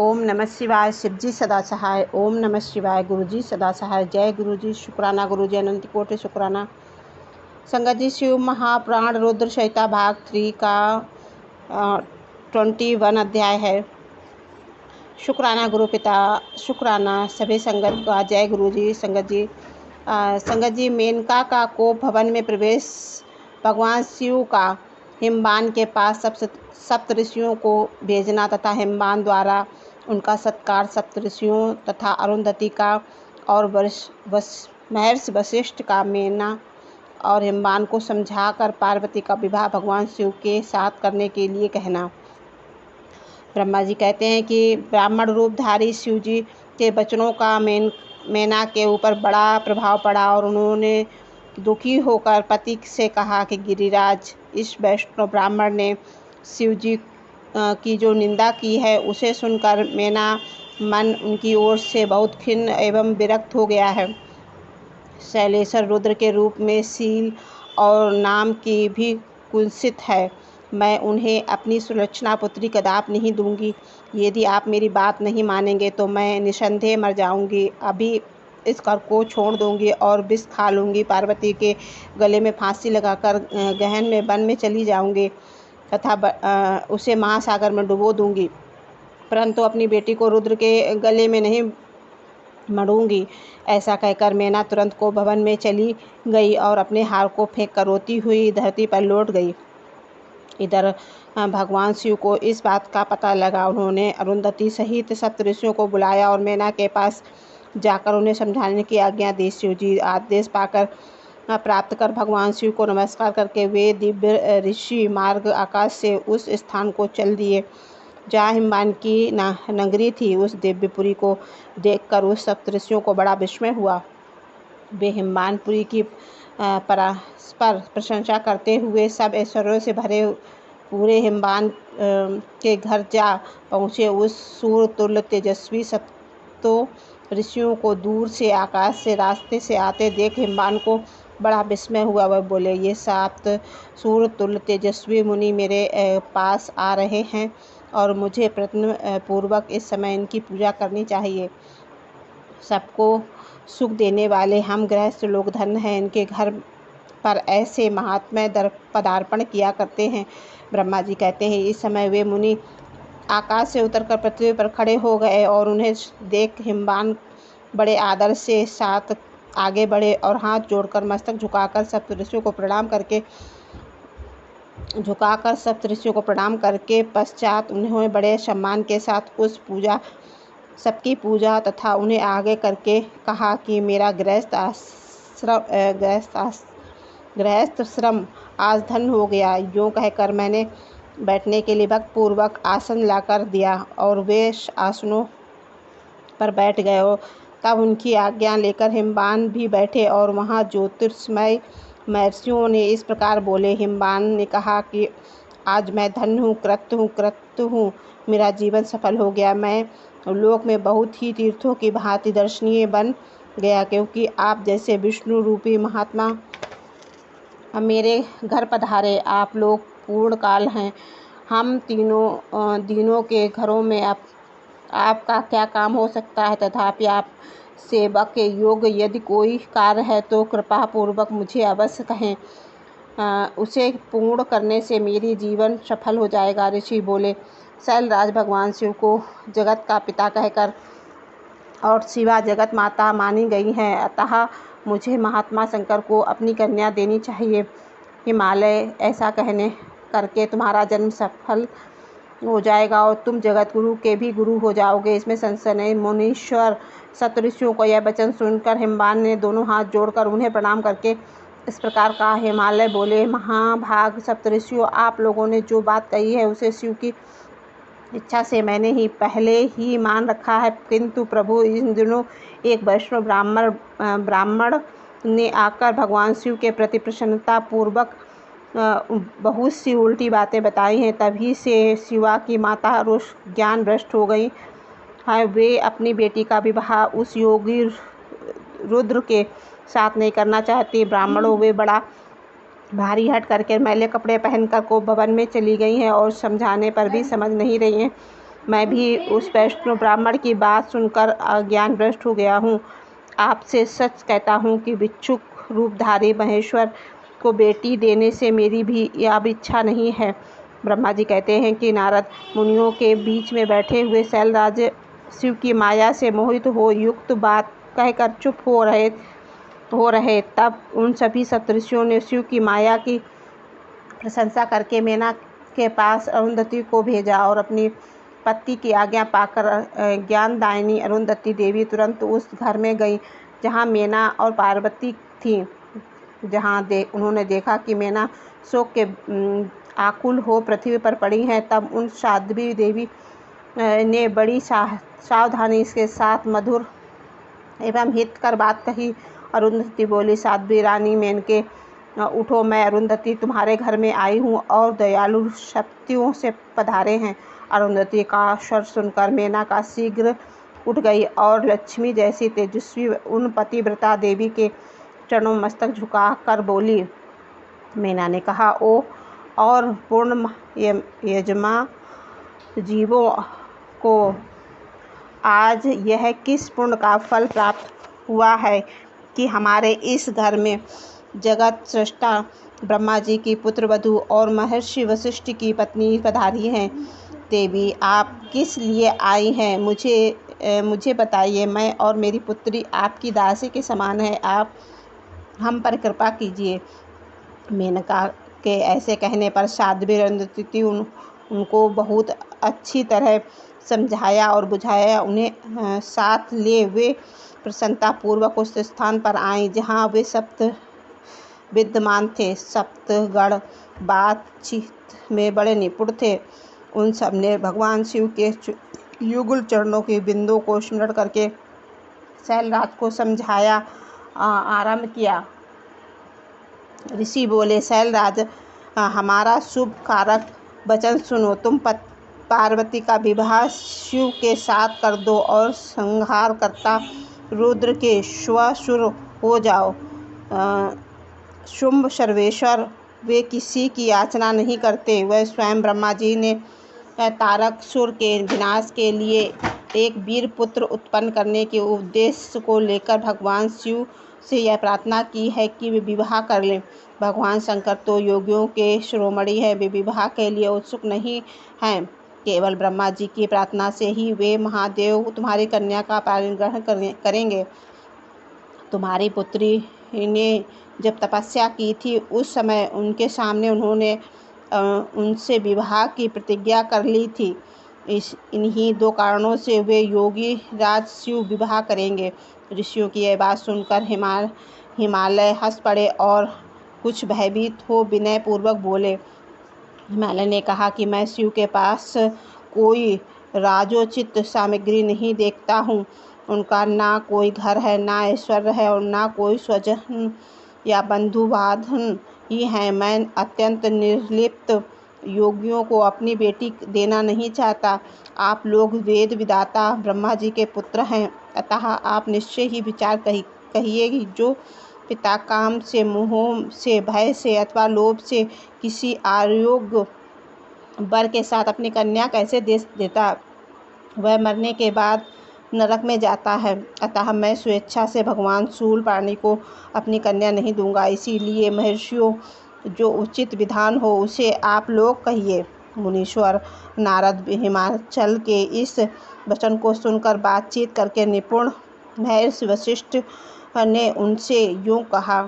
ओम नमः शिवाय। शिवजी सदा सहाय। ओम नमः शिवाय। गुरुजी सदा सहाय। जय गुरुजी। शुक्राना गुरुजी। अनंत कोटि शुक्राना। संगत जी, शिव महाप्राण रुद्र संहिता भाग 3 का 21 अध्याय है। शुक्राना गुरु पिता। शुक्राना सभी संगत का। जय गुरुजी। संगत जी, मेनका का कोप भवन में प्रवेश भगवान शिव का हिमवान के पास सप्त ऋषियों को भेजना तथा हिमवान द्वारा उनका सत्कार सप्त ऋषियों तथा अरुंधति का और महर्षि वशिष्ठ का मेना और हिमवान को समझाकर पार्वती का विवाह भगवान शिव के साथ करने के लिए कहना। ब्रह्मा जी कहते हैं कि ब्राह्मण रूपधारी शिव जी के वचनों का मेना के ऊपर बड़ा प्रभाव पड़ा और उन्होंने दुखी होकर पति से कहा कि गिरिराज, इस वैष्णव ब्राह्मण ने शिव जी की जो निंदा की है उसे सुनकर मेना मन उनकी ओर से बहुत खिन्न एवं विरक्त हो गया है। शैलेश्वर रुद्र के रूप में शील और नाम की भी कुलसित है। मैं उन्हें अपनी सुलक्षणा पुत्री कदापि नहीं दूंगी। यदि आप मेरी बात नहीं मानेंगे तो मैं निसंदेह मर जाऊंगी। अभी इस घर को छोड़ दूंगी और विष खा लूँगी। पार्वती के गले में फांसी लगाकर गहन में वन में चली जाऊंगी तथा उसे महासागर में डुबो दूंगी, परंतु अपनी बेटी को रुद्र के गले में नहीं मरूंगी। ऐसा कहकर मेना तुरंत को भवन में चली गई और अपने हार को फेंक कर रोती हुई धरती पर लौट गई। इधर भगवान शिव को इस बात का पता लगा। उन्होंने अरुंधति सहित सप्त ऋषियों को बुलाया और मेना के पास जाकर उन्हें समझाने की आज्ञा दी। शिव जी आदेश पाकर प्राप्त कर भगवान शिव को नमस्कार करके वे दिव्य ऋषि मार्ग आकाश से उस स्थान को चल दिए जहाँ हिमवान की नगरी थी। उस दिव्यपुरी को देखकर उस सप्तऋषियों को बड़ा विस्मय हुआ। वे हिमवानपुरी की परस्पर प्रशंसा करते हुए सब ऐश्वर्यों से भरे पूरे हिमवान के घर जा पहुँचे। उस सूर्य तुल्य तेजस्वी सप्तों ऋषियों को दूर से आकाश से रास्ते से आते देख हिमवान को बड़ा विस्मय हुआ। वह बोले, ये सात सूर्य तुल्य तेजस्वी मुनि मेरे पास आ रहे हैं और मुझे प्रयत्न पूर्वक इस समय इनकी पूजा करनी चाहिए। सबको सुख देने वाले हम गृहस्थ लोग धन्य हैं। इनके घर पर ऐसे महात्म्य पदार्पण किया करते हैं। ब्रह्मा जी कहते हैं, इस समय वे मुनि आकाश से उतरकर पृथ्वी पर खड़े हो गए और उन्हें देख हिमवान बड़े आदर से साथ आगे बढ़े और हाथ जोड़कर मस्तक झुकाकर सप्तऋषियों को प्रणाम करके पश्चात उन्होंने बड़े सम्मान के साथ सबकी पूजा तथा उन्हें आगे करके कहा कि मेरा गृहस्थ श्रम आज धन्य हो गया। यूँ कहकर मैंने बैठने के लिए भक्तिपूर्वक आसन लाकर दिया और वे आसनों पर बैठ गए। तब उनकी आज्ञा लेकर हिमवान भी बैठे और वहाँ ज्योतिर्मय महर्षियों ने इस प्रकार बोले। हिमवान ने कहा कि आज मैं धन्य हूँ, कृत हूँ। मेरा जीवन सफल हो गया। मैं लोक में बहुत ही तीर्थों की भांति दर्शनीय बन गया, क्योंकि आप जैसे विष्णु रूपी महात्मा मेरे घर पधारे। आप लोग पूर्ण काल हैं। हम तीनों दीनों के घरों में आपका क्या काम हो सकता है? तथापि आप सेवक के योग्य यदि कोई कार्य है तो कृपा पूर्वक मुझे अवश्य कहें। उसे पूर्ण करने से मेरी जीवन सफल हो जाएगा। ऋषि बोले, शैलराज भगवान शिव को जगत का पिता कहकर और शिवा जगत माता मानी गई हैं, अतः मुझे महात्मा शंकर को अपनी कन्या देनी चाहिए। हिमालय ऐसा कहने करके तुम्हारा जन्म सफल हो जाएगा और तुम जगत गुरु के भी गुरु हो जाओगे, इसमें संशय नहीं। मुनीश्वर सप्तऋषियों को यह वचन सुनकर हिमवान ने दोनों हाथ जोड़कर उन्हें प्रणाम करके इस प्रकार कहा। हिमालय बोले, महाभाग सप्तऋषियों, आप लोगों ने जो बात कही है उसे शिव की इच्छा से मैंने ही पहले ही मान रखा है, किंतु प्रभु इन दिनों एक वैष्णव ब्राह्मण ने आकर भगवान शिव के प्रति प्रसन्नता पूर्वक बहुत सी उल्टी बातें बताई हैं। तभी से शिवा की माता रोष ज्ञान भ्रष्ट हो गई है। वे अपनी बेटी का विवाह उस योगी रुद्र के साथ नहीं करना चाहती। ब्राह्मणों, वे बड़ा भारी हट करके मैले कपड़े पहनकर को भवन में चली गई हैं और समझाने पर भी समझ नहीं रही हैं। मैं भी उस वैष्णव ब्राह्मण की बात सुनकर अज्ञानभ्रष्ट हो गया हूँ। आपसे सच कहता हूँ कि भिक्षुक रूपधारी महेश्वर को बेटी देने से मेरी भी अब इच्छा नहीं है। ब्रह्मा जी कहते हैं कि नारद मुनियों के बीच में बैठे हुए शैलराज शिव की माया से मोहित हो युक्त बात कहकर चुप हो रहे तब उन सभी सप्तऋषियों ने शिव की माया की प्रशंसा करके मेना के पास अरुंधति को भेजा और अपनी पति की आज्ञा पाकर ज्ञानदायिनी अरुंधति देवी तुरंत उस घर में गई जहाँ मेना और पार्वती थीं। उन्होंने देखा कि मेना शोक के आकुल हो पृथ्वी पर पड़ी हैं। तब उन साध्वी देवी ने बड़ी सावधानी के साथ मधुर एवं हितकर बात कही। अरुंधति बोली, साध्वी रानी मेनके, उठो, मैं अरुंधति तुम्हारे घर में आई हूँ और दयालु शक्तियों से पधारे हैं। अरुंधति का स्वर सुनकर मेना का शीघ्र उठ गई और लक्ष्मी जैसी तेजस्वी उन पतिव्रता देवी के चरणों में मस्तक झुका कर बोली। मेना ने कहा, ओ और पूर्ण यजमा जीवों को आज यह किस पुण्य का फल प्राप्त हुआ है कि हमारे इस घर में जगत सृष्टा ब्रह्मा जी की पुत्र वधू और महर्षि वशिष्ठ की पत्नी पधारी हैं। देवी, आप किस लिए आई हैं? मुझे बताइए। मैं और मेरी पुत्री आपकी दासी के समान है। आप हम पर कृपा कीजिए। मेनका के ऐसे कहने पर साध्वी अरुंधति उनको बहुत अच्छी तरह समझाया और बुझाया। उन्हें साथ ले वे प्रसन्नतापूर्वक उस स्थान पर आए जहाँ वे सप्त विद्यमान थे। सप्तगण बातचीत में बड़े निपुण थे। उन सब ने भगवान शिव के युगल चरणों के बिंदु को स्मरण करके शैलराज को समझाया आरंभ किया। ऋषि बोले, शैलराज, हमारा शुभ कारक वचन सुनो। तुम पार्वती का विवाह शिव के साथ कर दो और संहार करता रुद्र के श्वासुर हो जाओ। शुंभ सर्वेश्वर वे किसी की याचना नहीं करते। वह स्वयं ब्रह्मा जी ने तारकासुर के विनाश के लिए एक वीर पुत्र उत्पन्न करने के उद्देश्य को लेकर भगवान शिव से यह प्रार्थना की है कि वे विवाह कर लें। भगवान शंकर तो योगियों के शिरोमणि हैं, वे विवाह के लिए उत्सुक नहीं हैं। केवल ब्रह्मा जी की प्रार्थना से ही वे महादेव तुम्हारी कन्या का पालन ग्रहण करेंगे। तुम्हारी पुत्री ने जब तपस्या की थी उस समय उनके सामने उन्होंने उनसे विवाह की प्रतिज्ञा कर ली थी। इन्हीं दो कारणों से वे योगी राज शिव विवाह करेंगे। ऋषियों की यह बात सुनकर हिमालय हंस पड़े और कुछ भयभीत हो विनय पूर्वक बोले। हिमालय ने कहा कि मैं शिव के पास कोई राजोचित सामग्री नहीं देखता हूँ। उनका ना कोई घर है, ना ऐश्वर्य है और ना कोई स्वजन या बंधु बांधन ही है। मैं अत्यंत निर्लिप्त योगियों को अपनी बेटी देना नहीं चाहता। आप लोग वेद विदाता ब्रह्मा जी के पुत्र हैं, अतः आप निश्चय ही विचार कहिए कि जो पिता काम से, मोह से, भय से अथवा लोभ से किसी अयोग्य वर के साथ अपनी कन्या कैसे दे देता, वह मरने के बाद नरक में जाता है। अतः मैं स्वेच्छा से भगवान शूलपाणि को अपनी कन्या नहीं दूंगा। इसीलिए महर्षियों, जो उचित विधान हो उसे आप लोग कहिए। मुनीश्वर नारद हिमाचल के इस वचन को सुनकर बातचीत करके निपुण महर्षि वशिष्ठ ने उनसे यूँ कहा।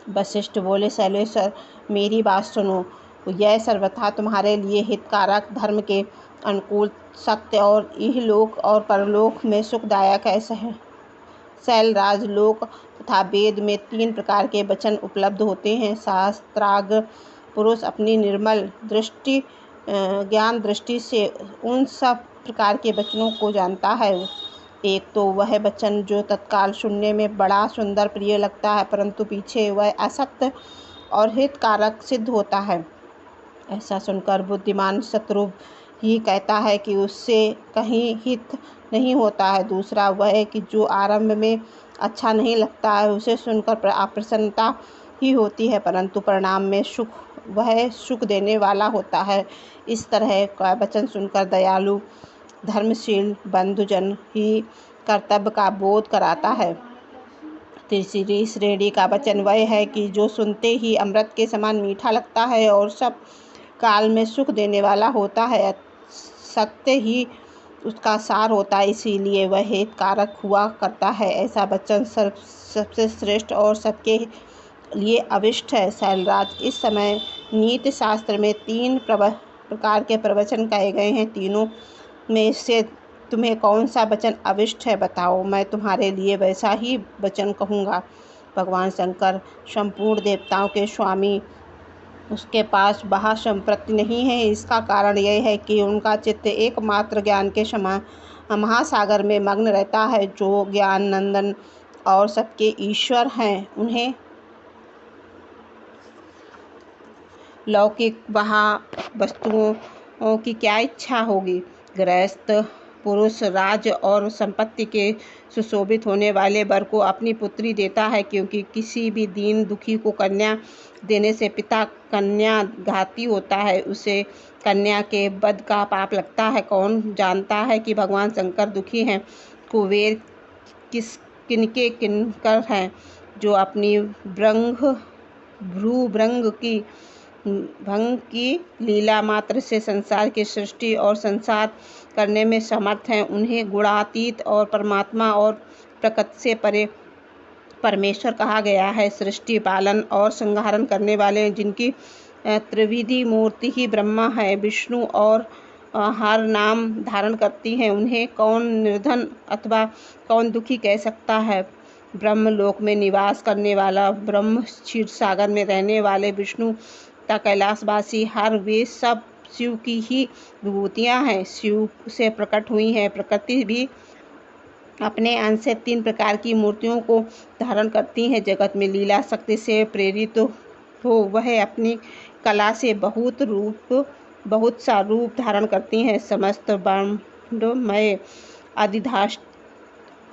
वशिष्ठ बोले, शैलेश्वर, मेरी बात सुनो। यह सर्वथा तुम्हारे लिए हितकारक, धर्म के अनुकूल, सत्य और इहलोक और परलोक में सुखदायक है। शैलराज, लोक तथा वेद में 3 प्रकार के वचन उपलब्ध होते हैं। शास्त्राज्ञ पुरुष अपनी निर्मल दृष्टि ज्ञान दृष्टि से उन सब प्रकार के वचनों को जानता है। एक तो वह वचन जो तत्काल सुनने में बड़ा सुंदर प्रिय लगता है, परंतु पीछे वह असत्य और हितकारक सिद्ध होता है। ऐसा सुनकर बुद्धिमान शत्रु ही कहता है कि उससे कहीं हित नहीं होता है। दूसरा वह कि जो आरंभ में अच्छा नहीं लगता है, उसे सुनकर अप्रसन्नता ही होती है, परंतु परिणाम में वह सुख देने वाला होता है। इस तरह का वचन सुनकर दयालु धर्मशील बंधुजन ही कर्तव्य का बोध कराता है। तीसरी श्रेणी का वचन वह है कि जो सुनते ही अमृत के समान मीठा लगता है और सब काल में सुख देने वाला होता है। सत्य ही उसका सार होता है, इसीलिए वह हितकारक हुआ करता है। ऐसा वचन सबसे श्रेष्ठ और सबके लिए अभिष्ट है। शैलराज, इस समय नीति शास्त्र में 3 प्रकार के प्रवचन कहे गए हैं। तीनों में से तुम्हें कौन सा वचन अभिष्ट है, बताओ, मैं तुम्हारे लिए वैसा ही वचन कहूँगा। भगवान शंकर संपूर्ण देवताओं के स्वामी, उसके पास बाह्य संपत्ति नहीं है। इसका कारण यह है कि उनका चित्त एकमात्र ज्ञान के महासागर में मग्न रहता है, जो ज्ञान नंदन और सबके ईश्वर हैं। उन्हें लौकिक बाह्य वस्तुओं की क्या इच्छा होगी। गृहस्थ पुरुष राज और संपत्ति के सुशोभित होने वाले वर को अपनी पुत्री देता है, क्योंकि किसी भी दीन दुखी को कन्या देने से पिता कन्या घाती होता है, उसे कन्या के वध का पाप लगता है। कौन जानता है कि भगवान शंकर दुखी हैं। कुबेर किनके किनकर हैं, जो अपनी भ्रूभंग की लीला मात्र से संसार की सृष्टि और संसार करने में समर्थ हैं। उन्हें गुणातीत और परमात्मा और प्रकृति से परे परमेश्वर कहा गया है। सृष्टि पालन और संहारण करने वाले, जिनकी त्रिविधि मूर्ति ही ब्रह्मा है, विष्णु और हर नाम धारण करती हैं, उन्हें कौन निर्धन अथवा कौन दुखी कह सकता है। ब्रह्मलोक में निवास करने वाला ब्रह्म, क्षीर सागर में रहने वाले विष्णु तथा कैलाशवासी हर, वे सब शिव की ही विभूतियाँ हैं, शिव से प्रकट हुई हैं। प्रकृति भी अपने अंश से 3 प्रकार की मूर्तियों को धारण करती हैं। जगत में लीला शक्ति से प्रेरित हो वह अपनी कला से बहुत सा रूप धारण करती हैं। समस्त ब्रह्मांडमय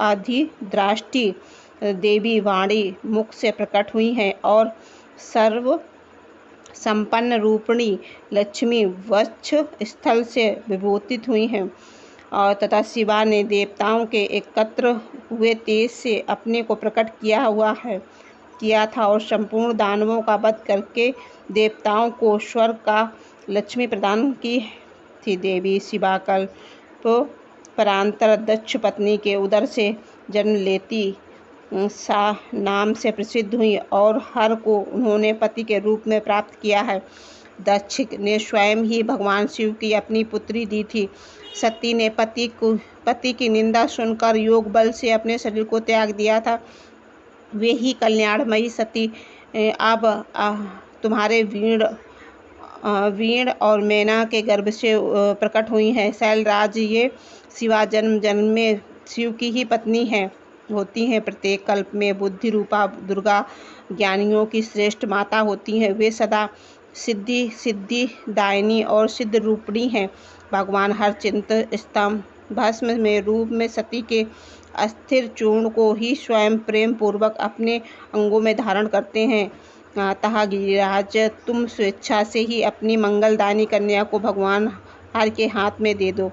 अधिद्राष्टि देवी वाणी मुख से प्रकट हुई हैं और सर्व संपन्न रूपिणी लक्ष्मी वक्ष स्थल से विभूतित हुई हैं। और तथा शिवा ने देवताओं के एकत्र हुए तेज से अपने को प्रकट किया था और संपूर्ण दानवों का वध करके देवताओं को स्वर्ग का लक्ष्मी प्रदान की थी। देवी शिवा कल्प परांतर दक्ष पत्नी के उदर से जन्म लेती सा नाम से प्रसिद्ध हुई और हर को उन्होंने पति के रूप में प्राप्त किया है। दक्ष ने स्वयं ही भगवान शिव की अपनी पुत्री दी थी। सती ने पति की निंदा सुनकर योग बल से अपने शरीर को त्याग दिया था। वे ही कल्याणमयी सती अब तुम्हारे वीण और मैना के गर्भ से प्रकट हुई हैं। शैलराज, ये शिवा जन्म जन्म में शिव की ही पत्नी होती हैं। प्रत्येक कल्प में बुद्धि रूपा दुर्गा ज्ञानियों की श्रेष्ठ माता होती हैं। वे सदा सिद्धि दायिनी और सिद्ध रूपिणी हैं। भगवान हर चिंत स्तंभ भस्म में रूप में सती के अस्थिर चूर्ण को ही स्वयं प्रेम पूर्वक अपने अंगों में धारण करते हैं। अतः गिरिराज, तुम स्वेच्छा से ही अपनी मंगलदानी कन्या को भगवान हर के हाथ में दे दो।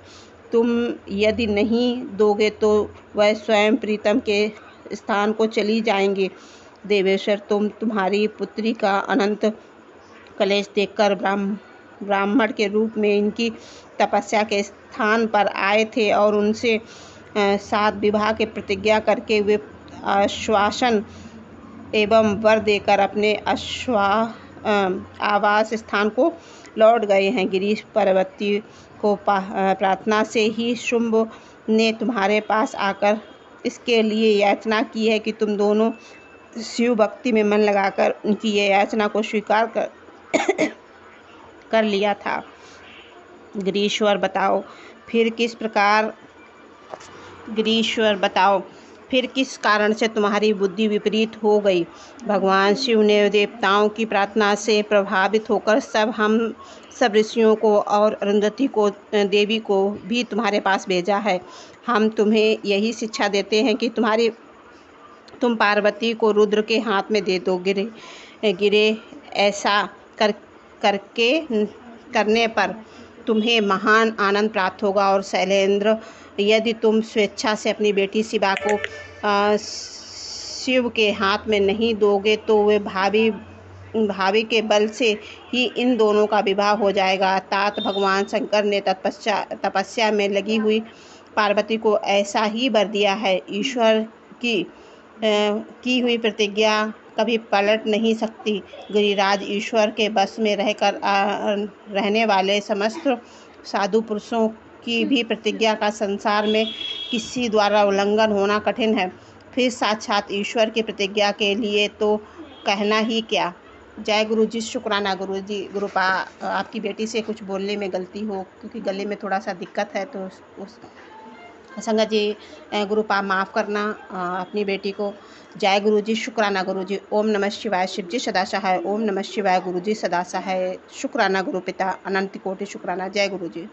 तुम यदि नहीं दोगे तो वह स्वयं प्रीतम के स्थान को चली जाएंगे। देवेश्वर, तुम्हारी पुत्री का अनंत कलेश देखकर ब्राह्मण के रूप में इनकी तपस्या के स्थान पर आए थे और उनसे 7 विवाह की प्रतिज्ञा करके वे आश्वासन एवं वर देकर अपने आवास स्थान को लौट गए हैं। गिरीश पर्वती को प्रार्थना से ही शुंभ ने तुम्हारे पास आकर इसके लिए याचना की है कि तुम दोनों शिव भक्ति में मन लगाकर उनकी ये याचना को स्वीकार कर लिया था। गिरीश्वर, बताओ फिर किस कारण से तुम्हारी बुद्धि विपरीत हो गई। भगवान शिव ने देवताओं की प्रार्थना से प्रभावित होकर सब ऋषियों को और अरुंधति को देवी को भी तुम्हारे पास भेजा है। हम तुम्हें यही शिक्षा देते हैं कि तुम पार्वती को रुद्र के हाथ में दे दो। गिरे ऐसा करने पर तुम्हें महान आनंद प्राप्त होगा। और शैलेंद्र, यदि तुम स्वेच्छा से अपनी बेटी शिवा को शिव के हाथ में नहीं दोगे तो वे भावी के बल से ही इन दोनों का विवाह हो जाएगा। अर्थात भगवान शंकर ने तपस्या में लगी हुई पार्वती को ऐसा ही वर दिया है। ईश्वर की हुई प्रतिज्ञा कभी पलट नहीं सकती। गिरिराज, ईश्वर के बस में रहने वाले समस्त साधु पुरुषों की भी प्रतिज्ञा का संसार में किसी द्वारा उल्लंघन होना कठिन है, फिर साक्षात ईश्वर की प्रतिज्ञा के लिए तो कहना ही क्या। जय गुरु जी। शुक्राना गुरु जी। गुरुपा, आपकी बेटी से कुछ बोलने में गलती हो, क्योंकि गले में थोड़ा सा दिक्कत है, तो उस संगत जी गुरुपा माफ़ करना अपनी बेटी को। जय गुरु जी। शुक्राना गुरु जी। ओम नमः शिवाय। शिव जी सदा सहाय। ओम नमः शिवाय। गुरु जी सदा सहाय। शुक्राना गुरु पिता। अनंत कोटि शुक्राना। जय गुरु जी।